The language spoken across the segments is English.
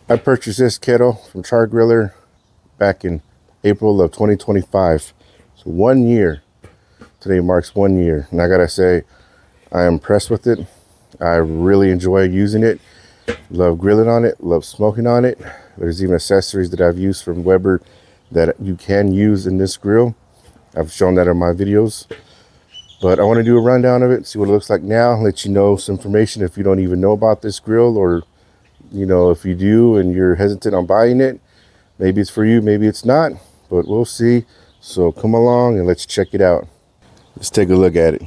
I purchased this kettle from Char-Griller back in April of 2025. So 1 year. Today marks 1 year. And I gotta say, I am impressed with it. I really enjoy using it. Love grilling on it, love smoking on it. There's even accessories that I've used from Weber that you can use in this grill. I've shown that in my videos. But I want to do a rundown of it, see what it looks like now, let you know some information if you don't even know about this grill, or if you do and you're hesitant on buying it. Maybe it's for you, maybe it's not, but we'll see. So come along and let's check it out. Let's take a look at it.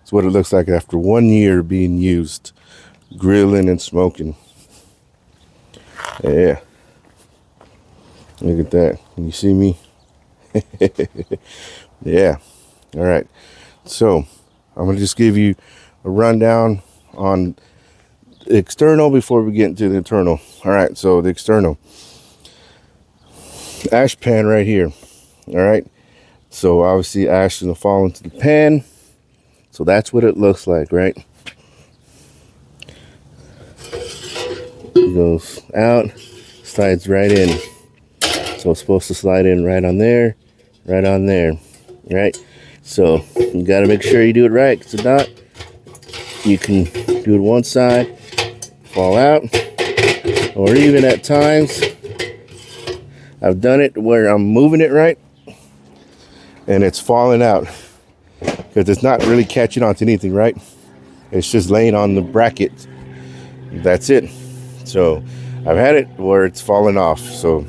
It's what it looks like after 1 year being used, grilling and smoking. Yeah. Look at that. Can you see me? Yeah. All right. So I'm going to just give you a rundown on the external before we get into the internal. All right. So the external. Ash pan right here. All right. So obviously ash is going to fall into the pan. So that's what it looks like, right? It goes out, slides right in. So it's supposed to slide in right on there, right? So you got to make sure you do it right, because if not, you can do it one side, fall out, or even at times, I've done it where I'm moving it right, and it's falling out, because it's not really catching onto anything, right? It's just laying on the bracket. That's it. So I've had it where it's fallen off. So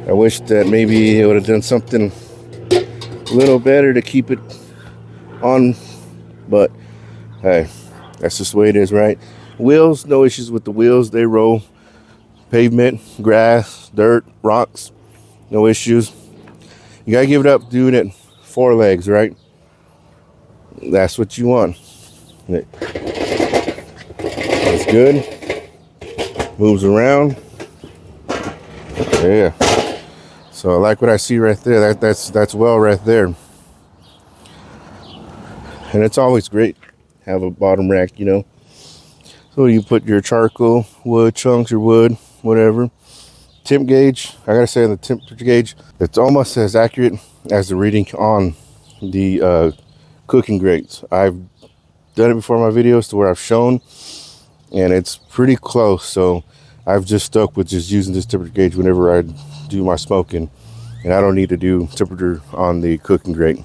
I wish that maybe it would have done something a little better to keep it on, but hey, that's just the way it is, right? Wheels, no issues with the wheels. They roll. Pavement, grass, dirt, rocks, no issues. You gotta give it up doing it 4 legs, right? That's what you want. That's good. Moves around. Yeah. So I like what I see right there. That's well right there. And it's always great to have a bottom rack, So you put your charcoal, wood chunks, or wood, whatever. Temp gauge. I gotta say, on the temperature gauge, it's almost as accurate as the reading on the cooking grates. I've done it before in my videos to where I've shown, and it's pretty close. So I've just stuck with just using this temperature gauge whenever I do my smoking, and I don't need to do temperature on the cooking grate.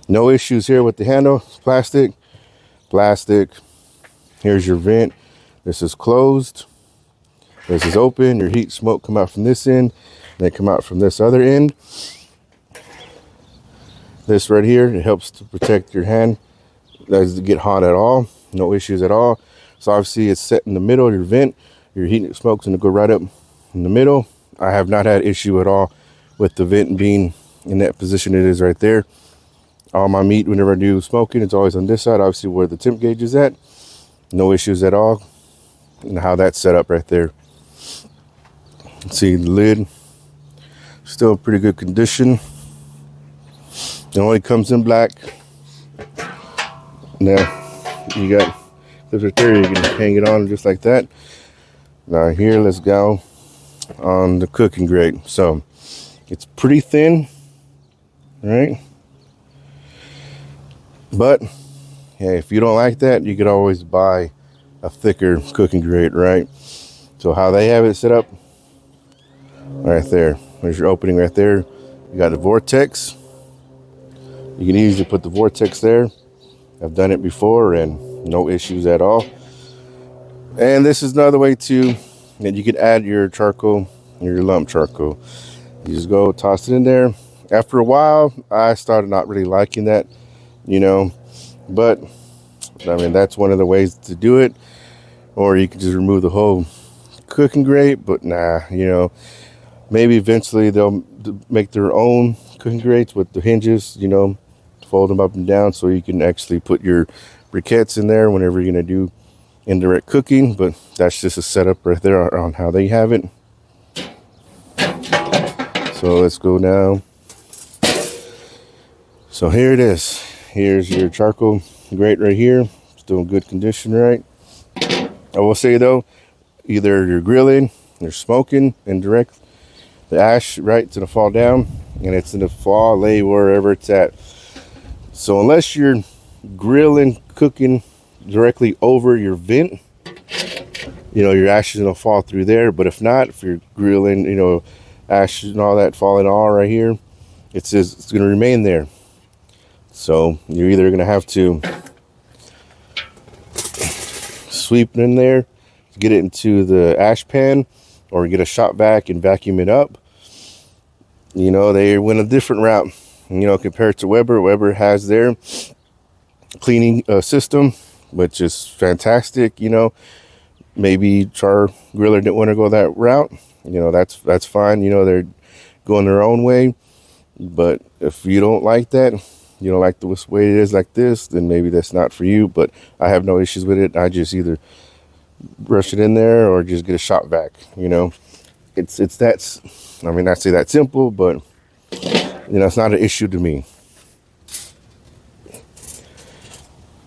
No issues here with the handle. It's plastic. Here's your vent. This is closed. This is open. Your heat smoke come out from this end, then come out from this other end. This right here, it helps to protect your hand. It doesn't get hot at all. No issues at all. So obviously it's set in the middle of your vent. Your heat and smoke's gonna go right up in the middle. I have not had issue at all with the vent being in that position it is right there. All my meat, whenever I do smoking, it's always on this side, obviously where the temp gauge is at. No issues at all. And how that's set up right there. See the lid, still pretty good condition. It only comes in black. Now you got this right there, you can hang it on just like that. Now here, let's go on the cooking grate. So it's pretty thin, right? But hey, if you don't like that, you could always buy a thicker cooking grate, right? So how they have it set up, right there. There's your opening right there. You got the vortex. You can easily put the vortex there. I've done it before and no issues at all. And this is another way too that you can add your charcoal, your lump charcoal. You just go toss it in there. After a while, I started not really liking that, but I mean, that's one of the ways to do it. Or you can just remove the whole cooking grate, but nah, maybe eventually they'll make their own cooking grates with the hinges, fold them up and down so you can actually put your briquettes in there whenever you're going to do indirect cooking. But that's just a setup right there on how they have it. So let's go now. So here it is. Here's your charcoal grate right here. Still in good condition, right? I will say though, either you're grilling They're smoking and direct the ash right to the fall down, and it's in the fall lay wherever it's at. So unless you're grilling, cooking directly over your vent, you know, your ashes will fall through there. But if not, if you're grilling, you know, ashes and all that falling all right here, it's going to remain there. So you're either going to have to sweep it in there, get it into the ash pan, or get a shop vac and vacuum it up. You know, they went a different route, you know, compared to Weber. Weber has their cleaning system, which is fantastic. You know, maybe Char-Griller didn't want to go that route. You know, that's fine. You know, they're going their own way. But if you don't like that, you don't like the way it is like this, then maybe that's not for you. But I have no issues with it. I just either brush it in there or just get a shop vac. You know, it's that. I mean, I say that simple, but you know, it's not an issue to me.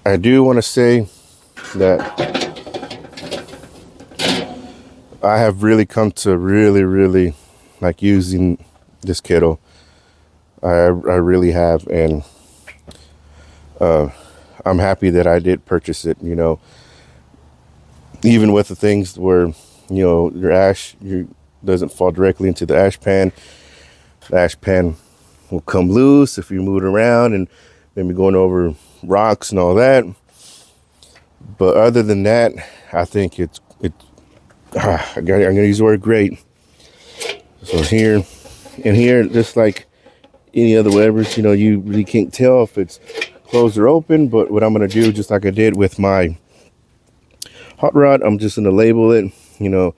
I do want to say that I have really come to really like using this kettle. I really have, and I'm happy that I did purchase it. You know, even with the things where, you know, your ash doesn't fall directly into the ash pan. The ash pan will come loose if you move it around and maybe going over rocks and all that. But other than that, I think I'm gonna use the word great. So here and here, just like any other Webers, you know, you really can't tell if it's closed or open. But what I'm gonna do, just like I did with my hot rod, I'm just gonna label it, you know,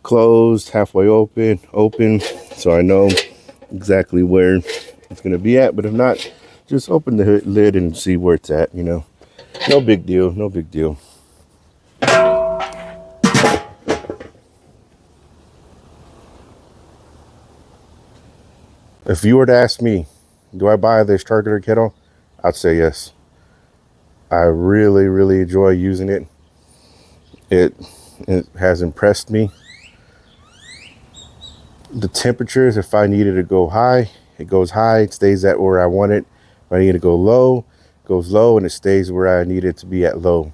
closed, halfway open, so I know exactly where it's gonna be at. But if not, just open the lid and see where it's at. You know, no big deal, no big deal. If you were to ask me, do I buy this Char-Griller kettle, I'd say yes. I really enjoy using it. It has impressed me. The temperatures, if I needed to go high, it goes high. It stays at where I want it. If I need to go low, it goes low, and it stays where I need it to be at low.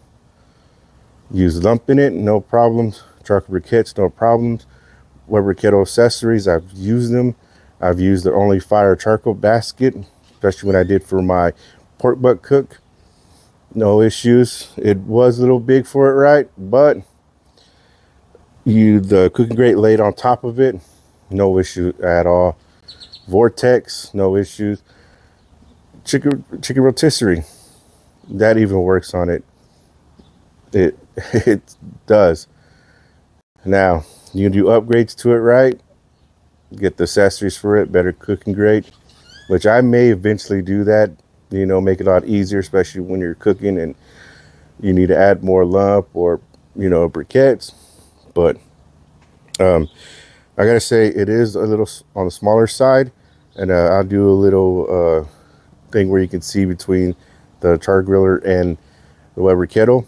Use lump in it, no problems. Char-Griller kits, no problems. Weber kettle accessories, I've used them. I've used the Only Fire charcoal basket, especially when I did for my pork butt cook. No issues. It was a little big for it, right? But the cooking grate laid on top of it, no issue at all. Vortex, no issues. Chicken rotisserie, that even works on it. It does. Now you do upgrades to it, right? Get the accessories for it, better cooking grate, which I may eventually do that. You know, make it a lot easier, especially when you're cooking and you need to add more lump or, you know, briquettes. But I gotta say, it is a little on the smaller side, and I'll do a little thing where you can see between the Char-Griller and the Weber kettle.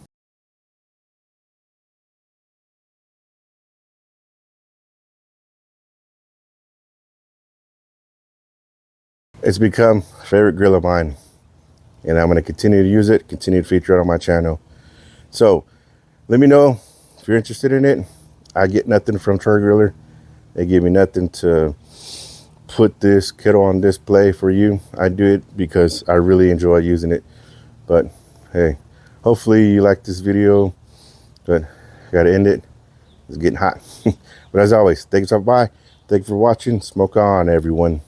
It's become a favorite grill of mine, and I'm going to continue to use it, continue to feature it on my channel. So let me know if you're interested in it. I get nothing from Char-Griller. They give me nothing to put this kettle on display for you. I do it because I really enjoy using it. But hey, hopefully you like this video, but I gotta end it. It's getting hot. But as always, thanks for stopping by. Thanks for watching. Smoke on, everyone.